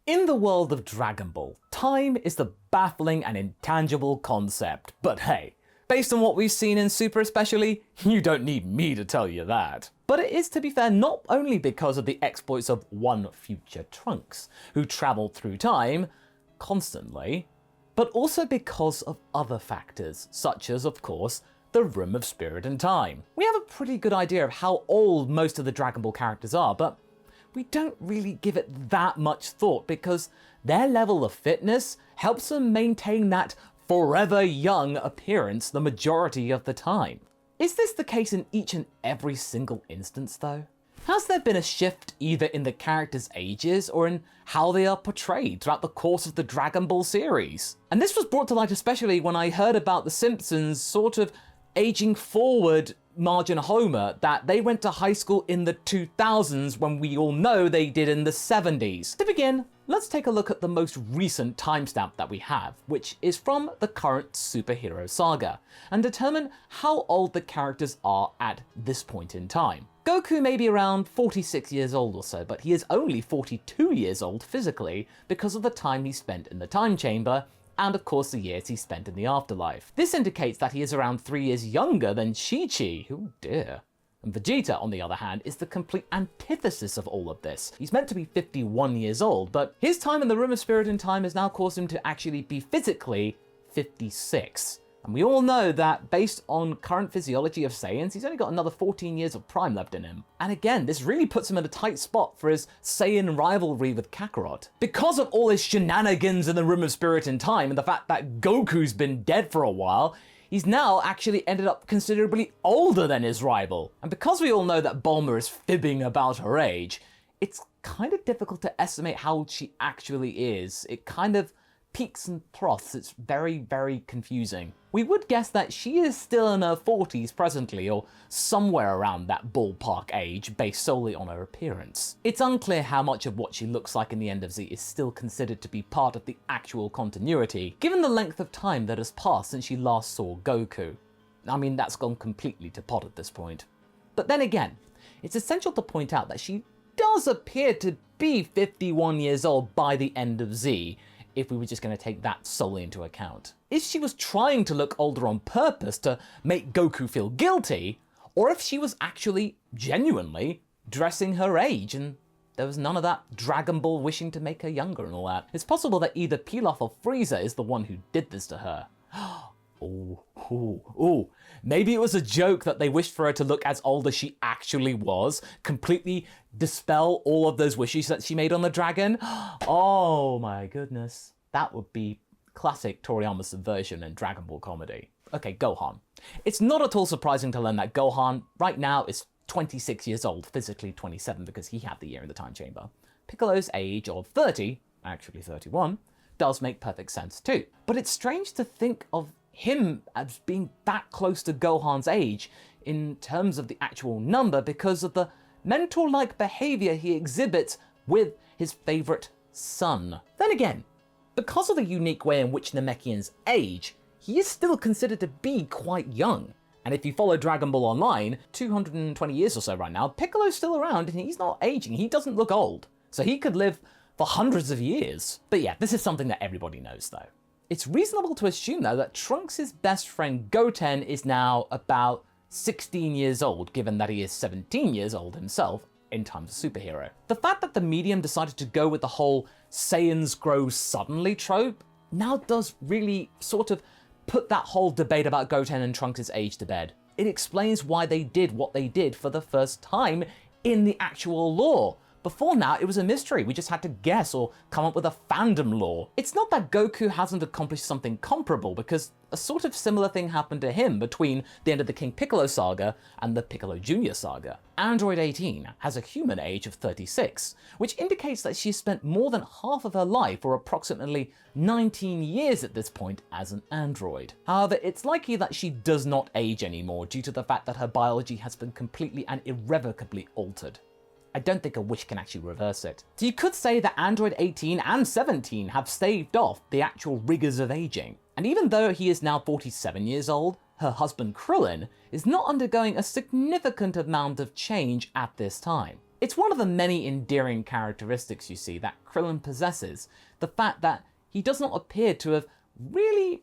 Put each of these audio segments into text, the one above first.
In the world of Dragon Ball, time is the baffling and intangible concept, but hey, based on what we've seen in Super especially, you don't need me to tell you that. But it is, to be fair, not only because of the exploits of one future Trunks, who travelled through time constantly, but also because of other factors, such as, of course, the Room of Spirit and Time. We have a pretty good idea of how old most of the Dragon Ball characters are, but we don't really give it that much thought because their level of fitness helps them maintain that forever young appearance the majority of the time. Is this the case in each and every single instance though? Has there been a shift either in the characters' ages or in how they are portrayed throughout the course of the Dragon Ball series? And this was brought to light especially when I heard about the Simpsons sort of aging forward Marge and Homer, that they went to high school in the 2000s when we all know they did in the 70s. To begin, let's take a look at the most recent timestamp that we have, which is from the current superhero saga, and determine how old the characters are at this point in time. Goku may be around 46 years old or so, but he is only 42 years old physically because of the time he spent in the time chamber, and of course the years he spent in the afterlife. This indicates that he is around 3 years younger than Chi-Chi, oh dear. And Vegeta, on the other hand, is the complete antithesis of all of this. He's meant to be 51 years old, but his time in the Room of Spirit and Time has now caused him to actually be physically 56. And we all know that based on current physiology of Saiyans, he's only got another 14 years of prime left in him. And again, this really puts him in a tight spot for his Saiyan rivalry with Kakarot. Because of all his shenanigans in the Room of Spirit and Time and the fact that Goku's been dead for a while, he's now actually ended up considerably older than his rival. And because we all know that Bulma is fibbing about her age, it's kind of difficult to estimate how old she actually is. It kind of peaks and troughs. It's very, very confusing. We would guess that she is still in her 40s presently, or somewhere around that ballpark age, based solely on her appearance. It's unclear how much of what she looks like in the end of Z is still considered to be part of the actual continuity, given the length of time that has passed since she last saw Goku. I mean, that's gone completely to pot at this point. But then again, it's essential to point out that she does appear to be 51 years old by the end of Z, if we were just going to take that solely into account. If she was trying to look older on purpose to make Goku feel guilty, or if she was actually, genuinely, dressing her age and there was none of that Dragon Ball wishing to make her younger and all that. It's possible that either Pilaf or Frieza is the one who did this to her. Ooh, maybe it was a joke that they wished for her to look as old as she actually was, completely dispel all of those wishes that she made on the dragon. Oh my goodness. That would be classic Toriyama subversion and Dragon Ball comedy. Okay, Gohan. It's not at all surprising to learn that Gohan right now is 26 years old, physically 27 because he had the year in the time chamber. Piccolo's age of 30, actually 31, does make perfect sense too. But it's strange to think of him as being that close to Gohan's age in terms of the actual number because of the mentor-like behavior he exhibits with his favorite son. Then again, because of the unique way in which Namekians age, he is still considered to be quite young. And if you follow Dragon Ball Online, 220 years or so right now, Piccolo's still around and he's not aging, he doesn't look old. So he could live for hundreds of years. But yeah, this is something that everybody knows though. It's reasonable to assume though that Trunks' best friend Goten is now about 16 years old, given that he is 17 years old himself in Time of Superhero. The fact that the medium decided to go with the whole Saiyans grow suddenly trope now does really sort of put that whole debate about Goten and Trunks' age to bed. It explains why they did what they did for the first time in the actual lore. Before now, it was a mystery. We just had to guess or come up with a fandom lore. It's not that Goku hasn't accomplished something comparable, because a sort of similar thing happened to him between the end of the King Piccolo saga and the Piccolo Jr. saga. Android 18 has a human age of 36, which indicates that she's spent more than half of her life, or approximately 19 years at this point, as an android. However, it's likely that she does not age anymore due to the fact that her biology has been completely and irrevocably altered. I don't think a wish can actually reverse it. So you could say that Android 18 and 17 have staved off the actual rigors of aging. And even though he is now 47 years old, her husband Krillin is not undergoing a significant amount of change at this time. It's one of the many endearing characteristics you see that Krillin possesses, the fact that he does not appear to have really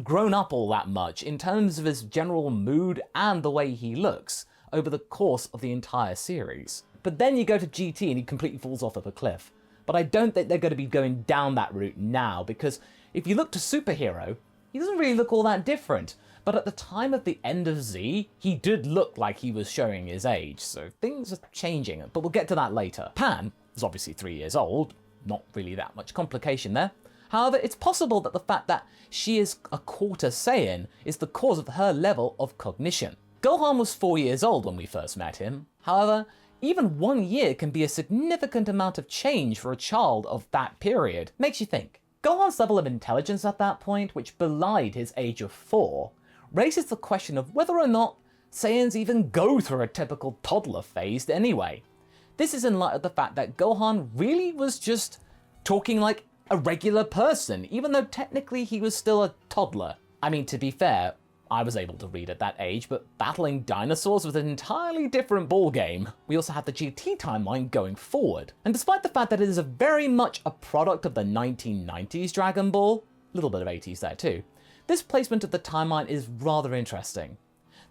grown up all that much in terms of his general mood and the way he looks over the course of the entire series. But then you go to GT and he completely falls off of a cliff. But I don't think they're going to be going down that route now, because if you look to Superhero, he doesn't really look all that different. But at the time of the end of Z, he did look like he was showing his age, so things are changing, but we'll get to that later. Pan is obviously 3 years old, not really that much complication there. However, it's possible that the fact that she is a quarter Saiyan is the cause of her level of cognition. Gohan was 4 years old when we first met him. However, even 1 year can be a significant amount of change for a child of that period. Makes you think. Gohan's level of intelligence at that point, which belied his age of 4, raises the question of whether or not Saiyans even go through a typical toddler phase anyway. This is in light of the fact that Gohan really was just talking like a regular person, even though technically he was still a toddler. I mean, to be fair, I was able to read at that age, but battling dinosaurs was an entirely different ballgame. We also have the GT timeline going forward. And despite the fact that it is very much a product of the 1990s Dragon Ball, a little bit of 80s there too, this placement of the timeline is rather interesting.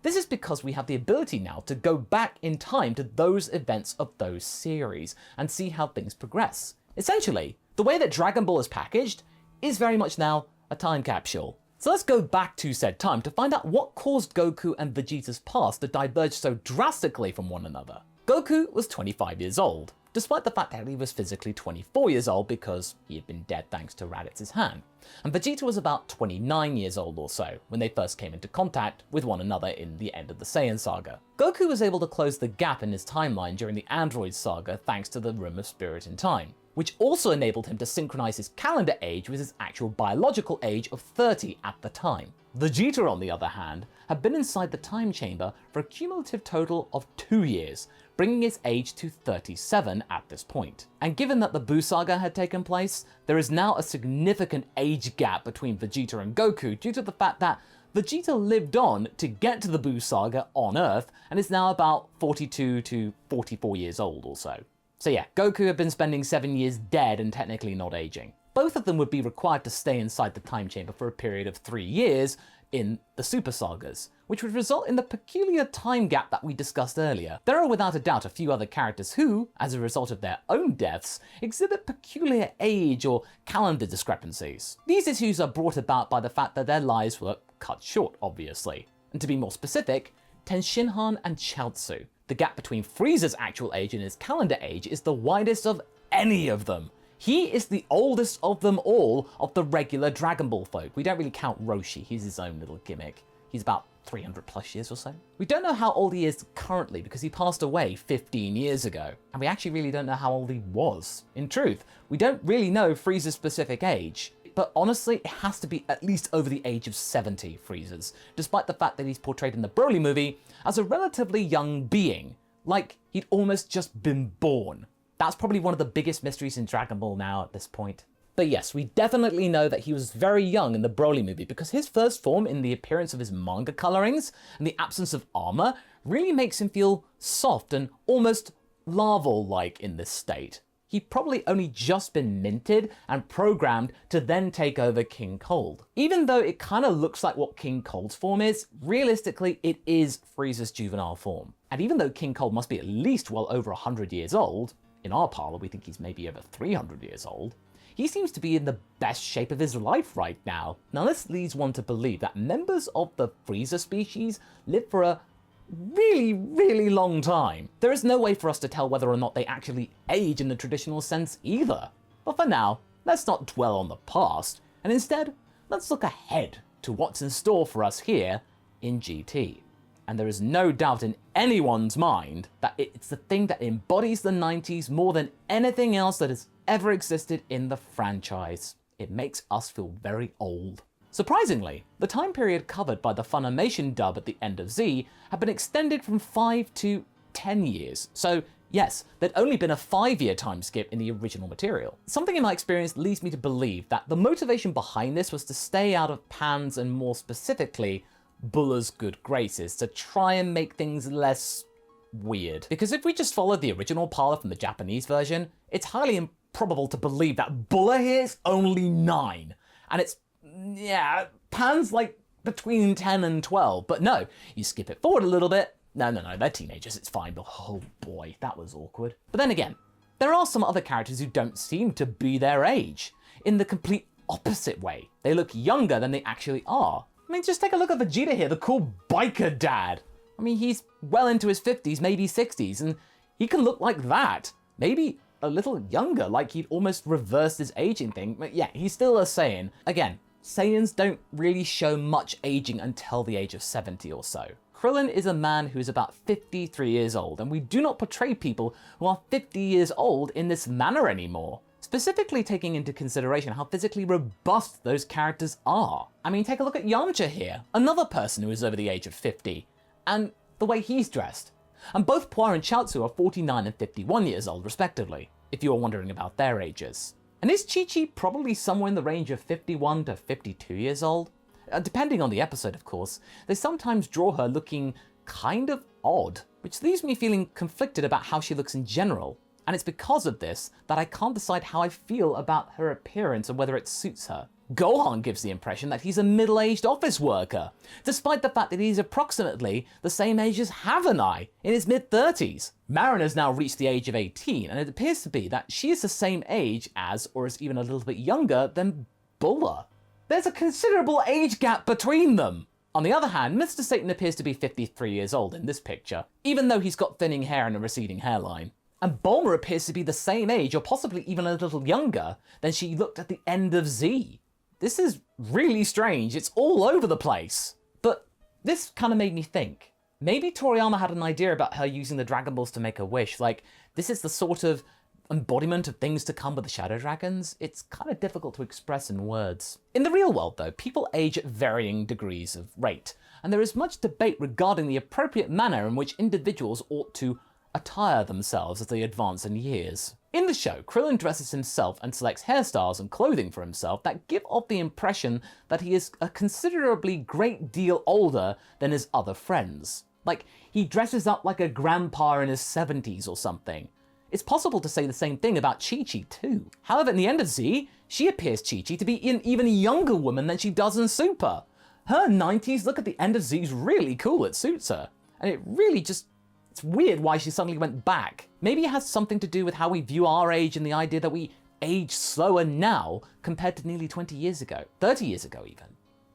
This is because we have the ability now to go back in time to those events of those series and see how things progress. Essentially, the way that Dragon Ball is packaged is very much now a time capsule. So let's go back to said time to find out what caused Goku and Vegeta's past to diverge so drastically from one another. Goku was 25 years old, despite the fact that he was physically 24 years old because he had been dead thanks to Raditz's hand. And Vegeta was about 29 years old or so when they first came into contact with one another in the end of the Saiyan saga. Goku was able to close the gap in his timeline during the Android saga thanks to the Room of Spirit and Time, which also enabled him to synchronize his calendar age with his actual biological age of 30 at the time. Vegeta, on the other hand, had been inside the time chamber for a cumulative total of 2 years, bringing his age to 37 at this point. And given that the Buu saga had taken place, there is now a significant age gap between Vegeta and Goku due to the fact that Vegeta lived on to get to the Buu saga on Earth and is now about 42 to 44 years old or so. So yeah, Goku had been spending 7 years dead and technically not aging. Both of them would be required to stay inside the time chamber for a period of 3 years in the Super Sagas, which would result in the peculiar time gap that we discussed earlier. There are without a doubt a few other characters who, as a result of their own deaths, exhibit peculiar age or calendar discrepancies. These issues are brought about by the fact that their lives were cut short, obviously. And to be more specific, Tenshinhan and Chaozu. The gap between Frieza's actual age and his calendar age is the widest of any of them. He is the oldest of them all of the regular Dragon Ball folk. We don't really count Roshi, he's his own little gimmick. He's about 300 plus years or so. We don't know how old he is currently because he passed away 15 years ago. And we actually really don't know how old he was. In truth, we don't really know Frieza's specific age. But honestly, it has to be at least over the age of 70, Frieza's, despite the fact that he's portrayed in the Broly movie as a relatively young being, like he'd almost just been born. That's probably one of the biggest mysteries in Dragon Ball now at this point. But yes, we definitely know that he was very young in the Broly movie because his first form in the appearance of his manga colorings and the absence of armor really makes him feel soft and almost larval-like in this state. He'd probably only just been minted and programmed to then take over King Cold. Even though it kind of looks like what King Cold's form is, realistically it is Frieza's juvenile form. And even though King Cold must be at least well over 100 years old, in our parlor we think he's maybe over 300 years old, he seems to be in the best shape of his life right now. Now this leads one to believe that members of the Frieza species live for a really long time. There is no way for us to tell whether or not they actually age in the traditional sense either. But for now, let's not dwell on the past, and instead, let's look ahead to what's in store for us here in GT. And there is no doubt in anyone's mind that it's the thing that embodies the 90s more than anything else that has ever existed in the franchise. It makes us feel very old. Surprisingly, the time period covered by the Funimation dub at the end of Z had been extended from 5 to 10 years. So yes, there'd only been a 5-year time skip in the original material. Something in my experience leads me to believe that the motivation behind this was to stay out of Pan's and more specifically, Bulla's good graces, to try and make things less weird. Because if we just follow the original parlor from the Japanese version, it's highly improbable to believe that Bulma here is only 9. And it's, yeah, Pan's like between 10 and 12. But no, you skip it forward a little bit. No, they're teenagers, it's fine. But oh boy, that was awkward. But then again, there are some other characters who don't seem to be their age, in the complete opposite way. They look younger than they actually are. I mean, just take a look at Vegeta here, the cool biker dad. I mean, he's well into his 50s, maybe 60s, and he can look like that. Maybe a little younger, like he'd almost reversed his aging thing. But yeah, he's still a Saiyan. Again, Saiyans don't really show much aging until the age of 70 or so. Krillin is a man who is about 53 years old, and we do not portray people who are 50 years old in this manner anymore. Specifically taking into consideration how physically robust those characters are. I mean, take a look at Yamcha here, another person who is over the age of 50, and the way he's dressed. And both Puar and Chaozu are 49 and 51 years old respectively, if you are wondering about their ages. And is Chi-Chi probably somewhere in the range of 51 to 52 years old? Depending on the episode, of course, they sometimes draw her looking kind of odd, which leaves me feeling conflicted about how she looks in general. And it's because of this that I can't decide how I feel about her appearance and whether it suits her. Gohan gives the impression that he's a middle-aged office worker, despite the fact that he's approximately the same age as Havanai, in his mid-30s. Marin has now reached the age of 18, and it appears to be that she is the same age as, or is even a little bit younger than, Bulma. There's a considerable age gap between them. On the other hand, Mr. Satan appears to be 53 years old in this picture, even though he's got thinning hair and a receding hairline. And Bulma appears to be the same age, or possibly even a little younger, than she looked at the end of Z. This is really strange, it's all over the place. But this kind of made me think. Maybe Toriyama had an idea about her using the Dragon Balls to make a wish, like this is the sort of embodiment of things to come with the Shadow Dragons. It's kind of difficult to express in words. In the real world though, people age at varying degrees of rate, and there is much debate regarding the appropriate manner in which individuals ought to attire themselves as they advance in years. In the show, Krillin dresses himself and selects hairstyles and clothing for himself that give off the impression that he is a considerably great deal older than his other friends. Like, he dresses up like a grandpa in his 70s or something. It's possible to say the same thing about Chi-Chi too. However, in the end of Z, she appears Chi-Chi to be an even younger woman than she does in Super. Her 90s look at the end of Z is really cool, it suits her. And it really just, it's weird why she suddenly went back. Maybe it has something to do with how we view our age and the idea that we age slower now compared to nearly 20 years ago, 30 years ago even.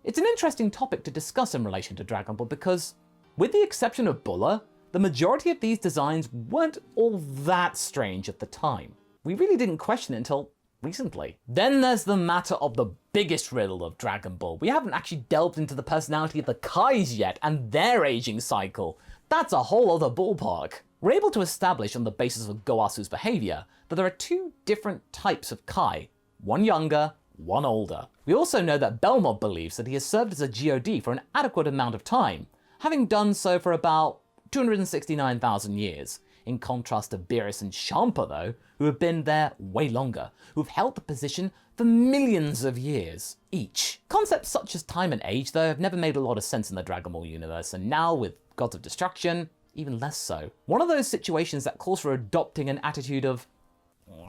It's an interesting topic to discuss in relation to Dragon Ball because, with the exception of Bulma, the majority of these designs weren't all that strange at the time. We really didn't question it until recently. Then there's the matter of the biggest riddle of Dragon Ball. We haven't actually delved into the personality of the Kais yet and their aging cycle. That's a whole other ballpark. We're able to establish on the basis of Goasu's behavior that there are 2 different types of Kai, one younger, one older. We also know that Belmont believes that he has served as a God for an adequate amount of time, having done so for about 269,000 years, in contrast to Beerus and Champa though, who have been there way longer, who've held the position for millions of years each. Concepts such as time and age though have never made a lot of sense in the Dragon Ball universe, and now with Gods of Destruction, even less so. One of those situations that calls for adopting an attitude of,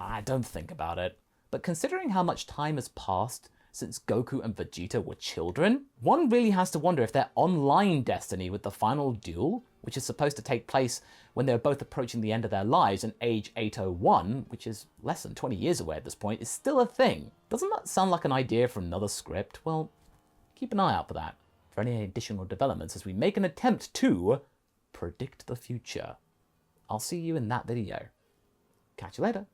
I don't think about it. But considering how much time has passed since Goku and Vegeta were children, one really has to wonder if their online destiny with the final duel, which is supposed to take place when they're both approaching the end of their lives and age 801, which is less than 20 years away at this point, is still a thing. Doesn't that sound like an idea for another script? Well, keep an eye out for that, for any additional developments as we make an attempt to predict the future. I'll see you in that video. Catch you later.